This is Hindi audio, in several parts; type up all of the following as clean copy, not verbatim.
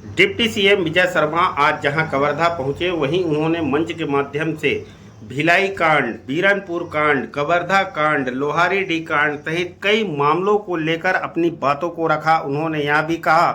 डिप्टी सीएम विजय शर्मा आज जहां कवर्धा पहुंचे वहीं उन्होंने मंच के माध्यम से भिलाई कांड, बीरनपुर कांड, कवर्धा कांड, लोहारीडीह कांड सहित कई मामलों को लेकर अपनी बातों को रखा। उन्होंने यह भी कहा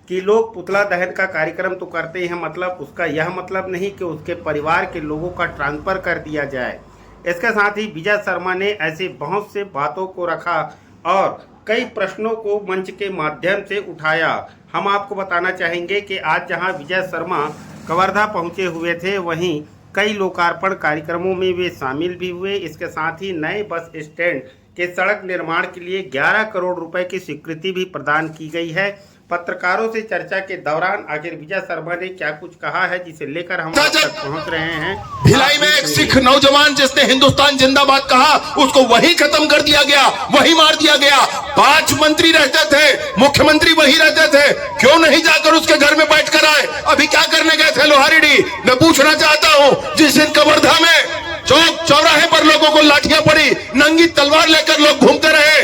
कि लोग पुतला दहन का कार्यक्रम तो करते हैं, मतलब उसका यह मतलब नहीं कि उसके परिवार के लोगों का ट्रांसफर कर दिया जाए। इसके साथ ही विजय शर्मा ने ऐसे बहुत से बातों को रखा और कई प्रश्नों को मंच के माध्यम से उठाया। हम आपको बताना चाहेंगे कि आज जहां विजय शर्मा कवर्धा पहुंचे हुए थे वहीं कई लोकार्पण कार्यक्रमों में वे शामिल भी हुए। इसके साथ ही नए बस स्टैंड के सड़क निर्माण के लिए 11 करोड़ रुपए की स्वीकृति भी प्रदान की गई है। पत्रकारों से चर्चा के दौरान आखिर विजय शर्मा ने क्या कुछ कहा है, जिसे लेकर हम आप तक पहुंच रहे हैं। भिलाई में एक सिख नौजवान जिसने हिंदुस्तान जिंदाबाद कहा, उसको वही खत्म कर दिया गया, वही मार दिया गया। 5 मंत्री रहते थे, मुख्यमंत्री वही रहते थे, क्यों नहीं जाकर उसके घर में बैठ कर आए? अभी क्या करने गए थे लोहारीडीह? मैं पूछना चाहता हूं, जिस दिन कवर्धा में चौक चौराहे पर लोगों को लाठियां पड़ी, नंगी तलवार लेकर लोग घूमते रहे,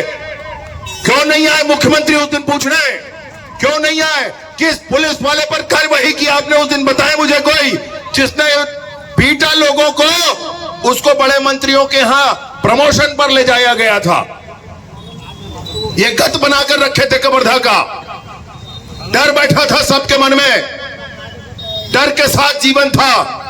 क्यों नहीं आए मुख्यमंत्री उस दिन पूछने? क्यों नहीं आए? किस पुलिस वाले पर कार्रवाई की आपने उस दिन? बताएं मुझे कोई, जिसने पीटा लोगों को, उसको बड़े मंत्रियों के यहां प्रमोशन पर ले जाया गया था। ये गत बनाकर रखे थे कवर्धा का। डर बैठा था सबके मन में, डर के साथ जीवन था।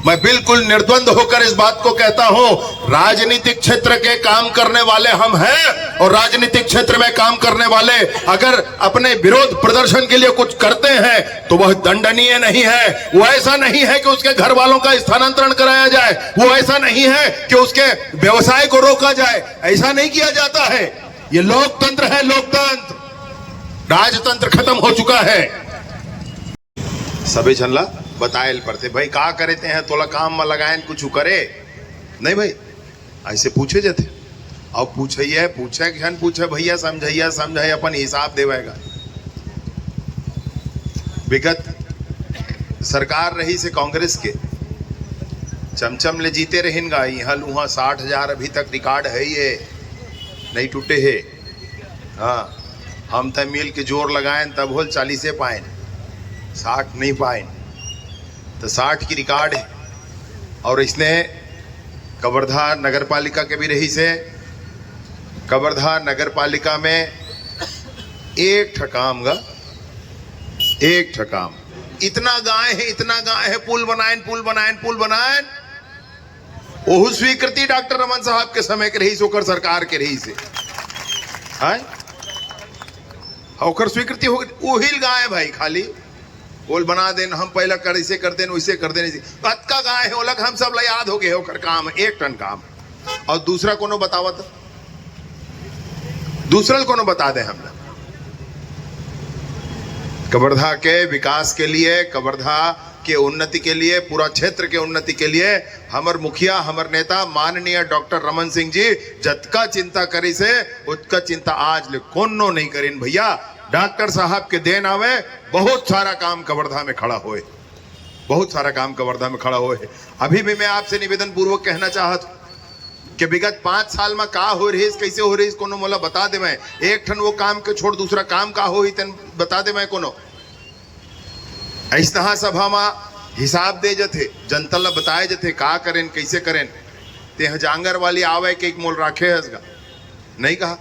मैं बिल्कुल निर्द्वंद होकर इस बात को कहता हूं, राजनीतिक क्षेत्र के काम करने वाले हम हैं, और राजनीतिक क्षेत्र में काम करने वाले अगर अपने विरोध प्रदर्शन के लिए कुछ करते हैं तो वह दंडनीय नहीं है। वो ऐसा नहीं है कि उसके घर वालों का स्थानांतरण कराया जाए, वो ऐसा नहीं है कि उसके व्यवसाय को रोका जाए, ऐसा नहीं किया जाता है। ये लोकतंत्र है, लोकतंत्र। राजतंत्र खत्म हो चुका है। सभी झल्ला बताए पड़ते भाई का करे थे हैं, तोला काम में लगाए कुछ करे नहीं भाई, ऐसे पूछे जाते। अब पूछे पूछे भैया समझैया समझाई अपन हिसाब देवेगा। विगत सरकार रही से कांग्रेस के चमचम ले जीते रहेगा, यहाँ लूहा 60,000 अभी तक रिकॉर्ड है, ये नहीं टूटे है। हाँ, हम तब मिल के जोर लगाए तब होल 40 पाए, 60 नहीं पाए, तो 60 की रिकॉर्ड है। और इसने कवर्धा नगर पालिका के भी रही से, कवर्धा नगर पालिका में एक ठकाम इतना गाय है, पुल बनाए ओहु स्वीकृति डॉक्टर रमन साहब के समय के रही से, ओकर सरकार के रही से ओकर स्वीकृति हो गई। ओहिल गाय भाई खाली बोल बना देन, हम पहला कर ऐसे कर देन वैसे कर देन, कतका गाय है ओलक हम सब ला याद हो गए ओकर काम, 1 टन काम। और दूसरा कोनो बतावत, दूसरा कोनो बता दे हम कवर्धा के विकास के लिए, कवर्धा के उन्नति के लिए, पूरा क्षेत्र के उन्नति के लिए हमर मुखिया, हमर नेता माननीय डॉक्टर रमन सिंह जी जतका चिंता करी से उतका चिंता आज ले कोनो नहीं करीन भैया। डॉक्टर साहब के देन आवे, बहुत सारा काम कवर्धा में खड़ा होए, बहुत सारा काम कवर्धा में खड़ा होए। अभी भी मैं आपसे निवेदन पूर्वक कहना चाहत कि विगत 5 साल में का हो रही, कैसे हो रही, कोनो मोला बता दे। मैं एक ठन वो काम के छोड़ दूसरा काम का हो तन बता दे। मैं कोनो ऐसा सभा में हिसाब दे जथे, जनता ला बताए जथे का करें कैसे करें। ते जांगर वाली आवे के एक मोल राखे हसगा नहीं कहा,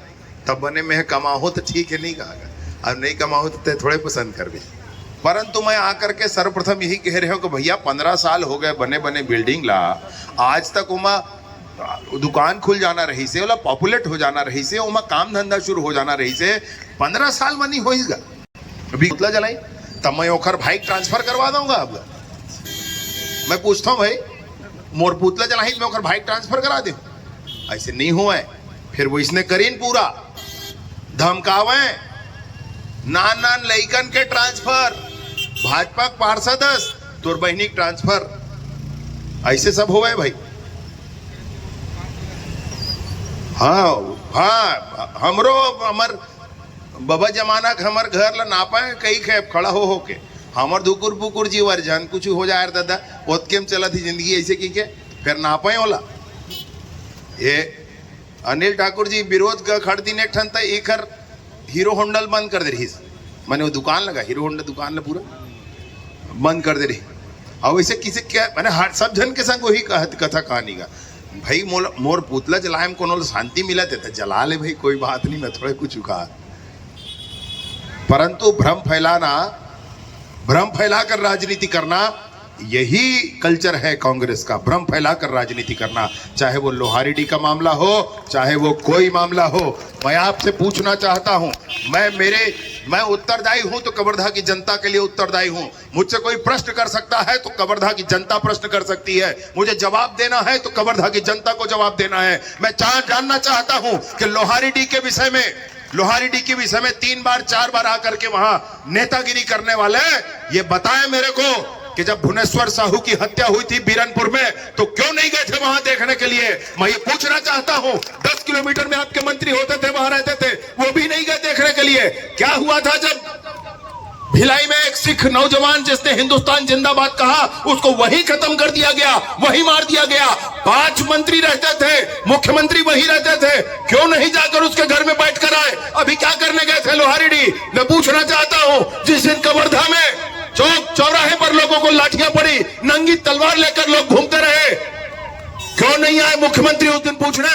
तब बने में कमाहो तो ठीक है, नहीं कहा, अब नहीं कमाओ तो थोड़े पसंद कर भी। परंतु मैं आकर के सर्वप्रथम यही कह रहे हो कि भैया 15 साल हो गए बने बिल्डिंग ला, आज तक उमा दुकान खुल जाना रही से, ओला पॉपुलेट हो जाना रही से, उमा काम धंधा शुरू हो जाना रही से, 15 साल में नहीं होगा। अभी पुतला जलाई तब मैं ओखर भाई ट्रांसफर करवा दूंगा। अब मैं पूछता हूँ भाई, मोर पुतला जलाई मैं ओखर भाई ट्रांसफर करा दे, ऐसे नहीं हुआ है। फिर वो इसने करीन पूरा धमकावे, नान लइकन के ट्रांसफर, भाजपा पार्षद तोर बहनी ट्रांसफर, ऐसे सब हो गए भाई। हाँ, हमरो हमर बाबा जमाना हमर घर ला नापा कई खेप खड़ा हो के, हमर दुकुर पुकुर जीवर जान कुछ हो जाए दादा ओतके में चला थी जिंदगी ऐसे की के फिर नापे होला। ये अनिल ठाकुर जी विरोध का खड़ दिन एक ठन एक हीरो होंडल बंद कर दे रही, मैंने वो दुकान लगा हीरो होंडा दुकान ने पूरा बंद कर दे रही। अब वैसे किसी क्या मैंने हर सब जन के संग वही कथा कहानी का भाई मोर पुतला जलाएम को शांति मिला देता जला ले भाई कोई बात नहीं, मैं थोड़े कुछ कहा। परंतु भ्रम फैलाकर राजनीति करना यही कल्चर है कांग्रेस का, भ्रम फैलाकर राजनीति करना, चाहे वो लोहारीडी का मामला हो चाहे वो कोई मामला हो। मैं आपसे पूछना चाहता हूं, मैं उत्तरदायी हूं तो कवर्धा की जनता के लिए उत्तरदायी हूं। मुझसे कोई प्रश्न कर सकता है तो कवर्धा की जनता प्रश्न कर सकती है, मुझे जवाब देना है तो कवर्धा की जनता को जवाब देना है। मैं जानना चाहता हूं कि लोहारीडी के विषय में 3 बार 4 बार आकर के वहां नेतागिरी करने वाले ये बताएं मेरे को कि जब भुवनेश्वर साहू की हत्या हुई थी बीरनपुर में तो क्यों नहीं गए थे वहां देखने के लिए। मैं ये पूछना चाहता हूं, 10 किलोमीटर में आपके मंत्री होते थे, वहां रहते थे, वो भी नहीं गए देखने के लिए। क्या हुआ था जब भिलाई में एक सिख नौजवान जिसने हिंदुस्तान जिंदाबाद कहा उसको वहीं खत्म कर दिया गया, वहीं मार दिया गया। 5 मंत्री रहते थे, मुख्यमंत्री वहीं रहते थे, क्यों नहीं जाकर उसके घर में बैठ कर आए? अभी क्या करने गए थे लोहारीडी? मैं पूछना चाहता हूं, जिस दिन कवर्धा में चौक चौराहे पर लोगों को लाठियां पड़ी, नंगी तलवार लेकर लोग घूमते रहे, क्यों नहीं आए मुख्यमंत्री उस दिन पूछने?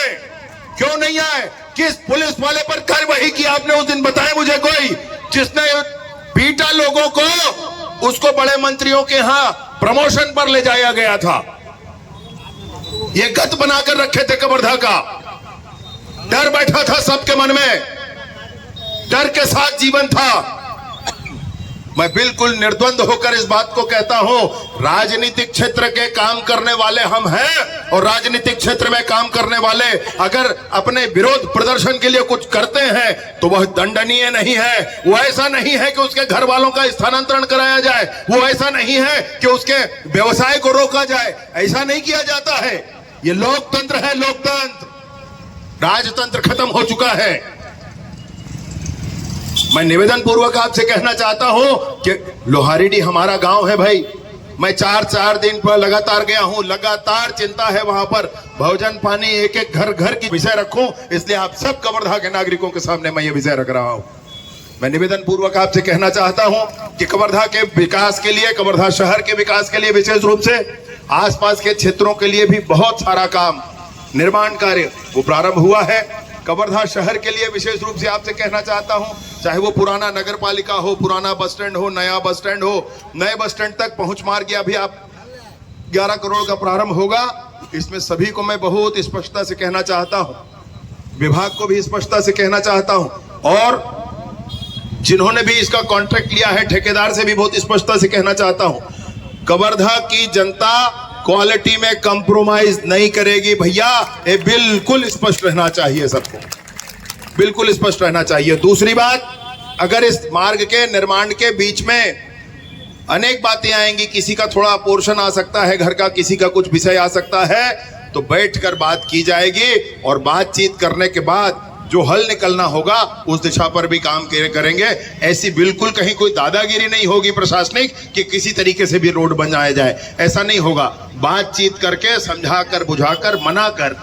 क्यों नहीं आए? किस पुलिस वाले पर कार्रवाई की आपने उस दिन? बताएं मुझे कोई जिसने पीटा लोगों को, उसको बड़े मंत्रियों के यहां प्रमोशन पर ले जाया गया था। ये गत बनाकर रखे थे कवर्धा का, डर बैठा था सबके मन में, डर के साथ जीवन था। मैं बिल्कुल निर्द्वंद होकर इस बात को कहता हूं, राजनीतिक क्षेत्र के काम करने वाले हम हैं और राजनीतिक क्षेत्र में काम करने वाले अगर अपने विरोध प्रदर्शन के लिए कुछ करते हैं तो वह दंडनीय नहीं है। वो ऐसा नहीं है कि उसके घर वालों का स्थानांतरण कराया जाए, वो ऐसा नहीं है कि उसके व्यवसाय को रोका जाए, ऐसा नहीं किया जाता है। ये लोकतंत्र है, लोकतंत्र। राजतंत्र खत्म हो चुका है। मैं निवेदन पूर्वक आपसे कहना चाहता हूं कि लोहारीडी हमारा गांव है भाई। मैं 4 दिन पर लगातार गया हूं, लगातार चिंता है वहां पर, भोजन पानी एक एक घर की विषय रखूं, इसलिए आप सब कवर्धा के नागरिकों के सामने मैं ये विषय रख रहा हूं। मैं निवेदन पूर्वक आपसे कहना चाहता हूं कि कवर्धा के विकास के लिए, कवर्धा शहर के विकास के लिए, विशेष रूप से आसपास के क्षेत्रों के लिए भी बहुत सारा काम, निर्माण कार्य वो प्रारंभ हुआ है। कवर्धा शहर के लिए विशेष रूप से आपसे कहना चाहता हूं, चाहे वो पुराना नगर पालिका हो, पुराना बस स्टैंड हो, नया बस स्टैंड हो, नए बस स्टैंड तक पहुंच मार्ग अभी आप 11 करोड़ का प्रारंभ होगा। इसमें सभी को मैं बहुत स्पष्टता से कहना चाहता हूं, विभाग को भी स्पष्टता से कहना चाहता हूं, और जिन्होंने भी इसका कॉन्ट्रैक्ट लिया है ठेकेदार से भी बहुत स्पष्टता से कहना चाहता हूं, कवर्धा की जनता क्वालिटी में कंप्रोमाइज नहीं करेगी भैया, ये बिल्कुल स्पष्ट रहना चाहिए, सबको बिल्कुल स्पष्ट रहना चाहिए। दूसरी बात, अगर इस मार्ग के निर्माण के बीच में अनेक बातें आएंगी, किसी का थोड़ा पोर्शन आ सकता है घर का, किसी का कुछ विषय आ सकता है, तो बैठकर बात की जाएगी और बातचीत करने के बाद जो हल निकलना होगा उस दिशा पर भी काम करेंगे। ऐसी बिल्कुल कहीं कोई दादागिरी नहीं होगी प्रशासनिक कि किसी तरीके से भी रोड बनाया जाए, ऐसा नहीं होगा। बातचीत करके, समझाकर, बुझाकर, मनाकर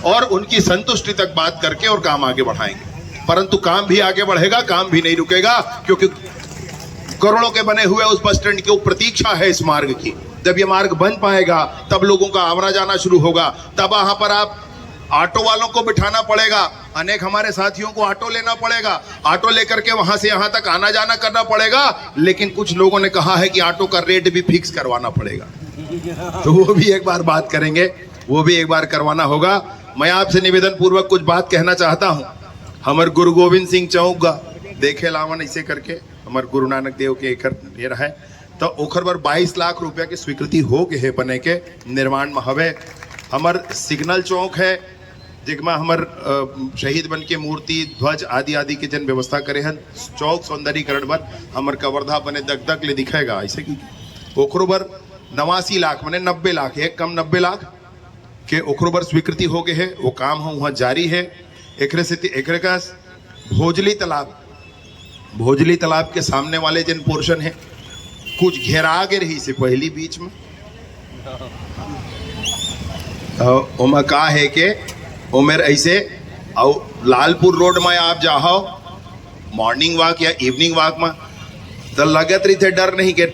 और उनकी संतुष्टि तक बात करके और काम आगे बढ़ाएंगे। परंतु काम भी आगे बढ़ेगा, काम भी नहीं रुकेगा, क्योंकि करोड़ों के बने हुए उस बस स्टैंड की प्रतीक्षा है इस मार्ग की। जब ये मार्ग बन पाएगा तब लोगों का आना जाना शुरू होगा, तब वहां पर आप ऑटो वालों को बिठाना पड़ेगा, अनेक हमारे साथियों को ऑटो लेना पड़ेगा, ऑटो लेकर के वहां से यहां तक आना जाना करना पड़ेगा। लेकिन कुछ लोगों ने कहा है कि ऑटो का रेट भी फिक्स करवाना पड़ेगा, तो वो भी एक बार बात करेंगे, वो भी एक बार करवाना होगा। मैं आपसे निवेदन पूर्वक कुछ बात कहना चाहता हूं। हमर गुरु गोविंद सिंह चौक देखे लावन ऐसे करके हमर गुरु नानक देव के एक है, तो ओखर पर 22 लाख रुपया की स्वीकृति हो गए है बने के निर्माण में हवे। हमर सिग्नल चौक है जिसमें हमर शहीद बन के मूर्ति, ध्वज आदि आदि के जन व्यवस्था करे हैं। चौक सौंदर्यीकरण पर हमर कवर्धा बने दग दग ले दिखेगा ऐसे की ओखरो बर 89 लाख मैंने 90 लाख, एक कम 90 लाख के ओखरो बर स्वीकृति हो गए है, वो काम हम वहाँ जारी है। एकरे का भोजली तालाब के सामने वाले जिन पोर्शन है कुछ घेरा के रही से पहली बीच में, ओमा का है के ओमेर ऐसे और लालपुर रोड में आप जाओ मॉर्निंग वॉक या इवनिंग वॉक में तो लगत रही थे डर नहीं के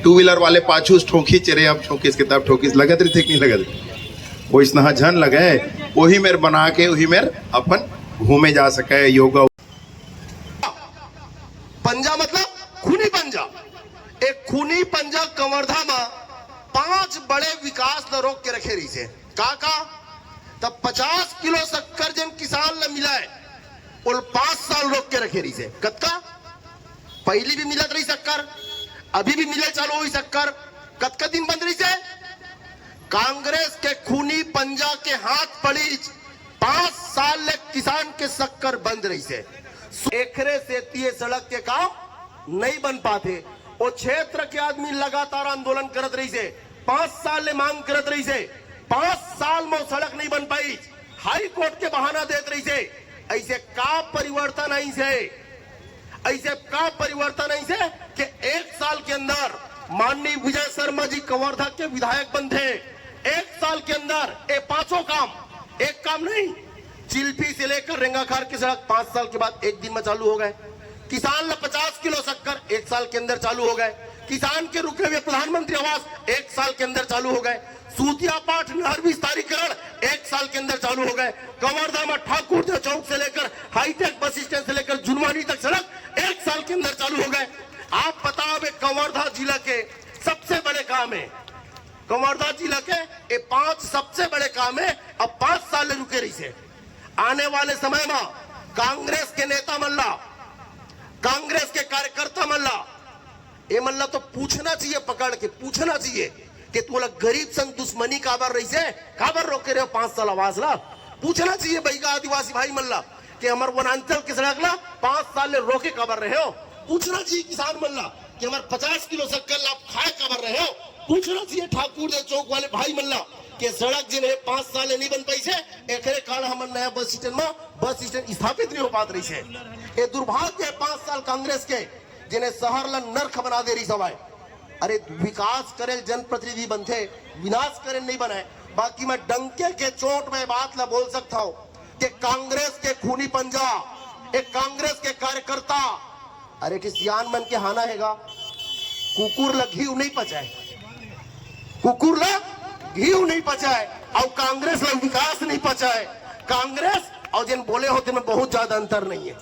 टू व्हीलर वाले पाछूस ठोकी चरे अब ठोकीस के तब ठोकीस लगत रही थे कि नहीं लगत रही वो इसना झन लगे वही मेर बना के वही मेर अपन घूमे जा सके योगा पंजा मतलब खूनी पंजा एक खूनी पंजा कवर्धा में 5 बड़े विकास न रोक के रखे रही से का तब 50 किलो शक्कर जन किसान न मिला है उल 5 साल रोक के रखे रही से कत्का पहली भी मिलत रही शक्कर अभी भी मिले चालू हुई शक्कर कत्का दिन बंद रही से कांग्रेस के खूनी पंजा के हाथ पड़ी 5 साल ले किसान के शक्कर बंद रही से एकरे से तीय सड़क के काम नहीं बन पाते वो क्षेत्र के आदमी लगातार आंदोलन करत रही से 5 साल ले मांग करत रही से 5 साल में सड़क नहीं बन पाई हाई कोर्ट के बहाना देत रही से ऐसे का परिवर्तन आई से ऐसे का परिवर्तन आई से कि 1 साल के अंदर माननीय विजय शर्मा जी कवर्धा के विधायक बंधे 1 साल के अंदर ये 5 काम एक काम नहीं चिल्फी से लेकर रेंगाखार की सड़क 5 साल के बाद एक दिन में चालू हो गए किसान ने 50 किलो शक्कर 1 साल के अंदर चालू हो गए किसान के रुके हुए प्रधानमंत्री आवास 1 साल के अंदर चालू हो गए सूतिया पाठ नहर विस्तारीकरण 1 साल के अंदर चालू हो गए कवर्धा में ठाकुर चौक से लेकर हाईटेक बस स्टैंड से लेकर जुनवानी तक सड़क 1 साल के अंदर चालू हो गए आप बताओ कवर्धा जिला के सबसे बड़े काम है कवर्धा जिला के ये 5 सबसे बड़े काम है अब 5 साल रुके रही से आने वाले समय में कांग्रेस के नेता मल्ला कांग्रेस के कार्यकर्ता मल्ला ये मल्ला तो पूछना चाहिए पकड़ के पूछना चाहिए कि तुम्हारा गरीब संग दुश्मनी काबर रही से काबर रोके रहे हो 5 साल आवाज ला पूछना चाहिए भाई का आदिवासी भाई मल्ला कि हमार वनांचल के सड़क ला 5 साल ले रोके काबर रहे हो पूछना चाहिए किसान मल्ला कि हमारे 50 किलो शक्कर ला खाए काबर रहे हो पूछना चाहिए ठाकुर चौक वाले भाई मल्ला के सड़क जिन्हें 5 साल नहीं बन पाई से एकरे कारण हमारे नया बस स्टैंड में बस स्टैंड स्थापित नहीं हो पात रही से ये दुर्भाग्य है 5 साल कांग्रेस के जिन्हें शहर ला नर्क बना दे रही सवाई अरे विकास करे जनप्रतिनिधि बनते विनाश करे नहीं बनाए बाकी मैं डंके के चोट में बात ला बोल सकता हूँ कि कांग्रेस के खूनी पंजा एक कांग्रेस के कार्यकर्ता अरे किस यान मन के हाना हैगा कुकुर ला घी नहीं पचाए कुकुर ला घी नहीं पचाए और कांग्रेस ला विकास नहीं पचाए कांग्रेस और जिन बोले होते में बहुत ज्यादा अंतर नहीं है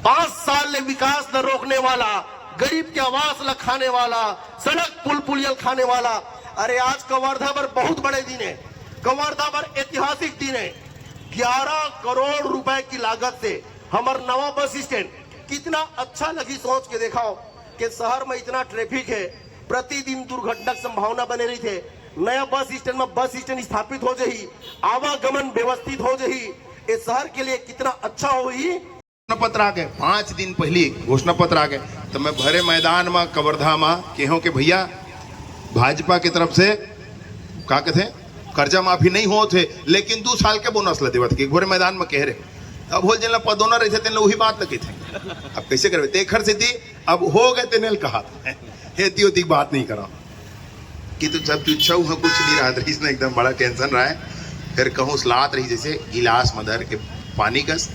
5 साल ले विकास न रोकने वाला गरीब के आवास ल खाने वाला सड़क पुल पुलियल खाने वाला अरे आज कवर्धा पर बहुत बड़े दिन है कवर्धा पर ऐतिहासिक दिन है 11 करोड़ रुपए की लागत से हमार नवा बस स्टैंड कितना अच्छा लगी सोच के देखाओ कि शहर में इतना ट्रैफिक है प्रतिदिन दुर्घटना की संभावना बने रही थे नया बस स्टैंड में बस स्टैंड स्थापित हो जाही आवागमन व्यवस्थित हो जाही इस शहर के लिए कितना अच्छा हुई घोषणा पत्र आ गए 5 दिन पहले घोषणा पत्र आ गए तो मैं भरे मैदान में कवर्धा में केहो के भैया भाजपा की तरफ से का कहते कर्जा माफी नहीं हो थे लेकिन 2 साल के बोनस ल देवत के भरे मैदान में कह रहे अब बोल जिन पदोना रहे थे वही बात लगी थे अब कैसे करवे तेखर से थी अब हो गए तेने कहा हेती होती बात नहीं करा कि तू जब तू छऊ कुछ नहीं रहा रही इसने एकदम बड़ा टेंशन रहा है फिर कहूँ सलात रही जैसे गिलास मदर के पानी कस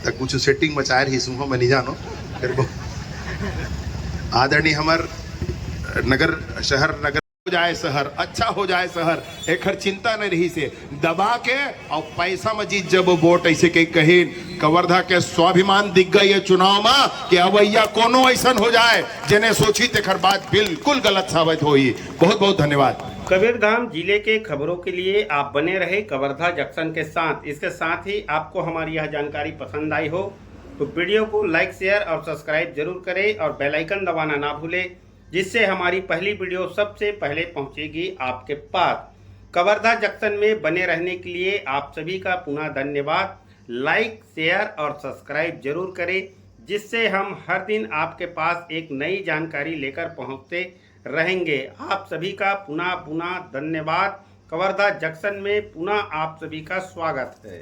तक कुछ सेटिंग मचाए रही सुहो मैं नहीं जानो फिर आदरणीय हमार नगर शहर नगर हो जाए शहर अच्छा हो जाए शहर एक चिंता नहीं रही से दबा के और पैसा में जीत जब वोट ऐसे कही कवर्धा के स्वाभिमान दिख गई है चुनाव में कि अवैया कोनो ऐसा हो जाए जिन्हें सोची तेखर बात बिल्कुल गलत साबित हुई बहुत बहुत धन्यवाद कबीरधाम जिले के खबरों के लिए आप बने रहे कवर्धा जंक्शन के साथ इसके साथ ही आपको हमारी यह जानकारी पसंद आई हो तो वीडियो को लाइक शेयर और सब्सक्राइब जरूर करें और बेल आइकन दबाना ना भूलें जिससे हमारी पहली वीडियो सबसे पहले पहुंचेगी आपके पास कवर्धा जंक्शन में बने रहने के लिए आप सभी का पुनः धन्यवाद लाइक शेयर और सब्सक्राइब जरूर करें जिससे हम हर दिन आपके पास एक नई जानकारी लेकर पहुंचते रहेंगे आप सभी का पुनः धन्यवाद कवर्धा जंक्शन में पुनः आप सभी का स्वागत है।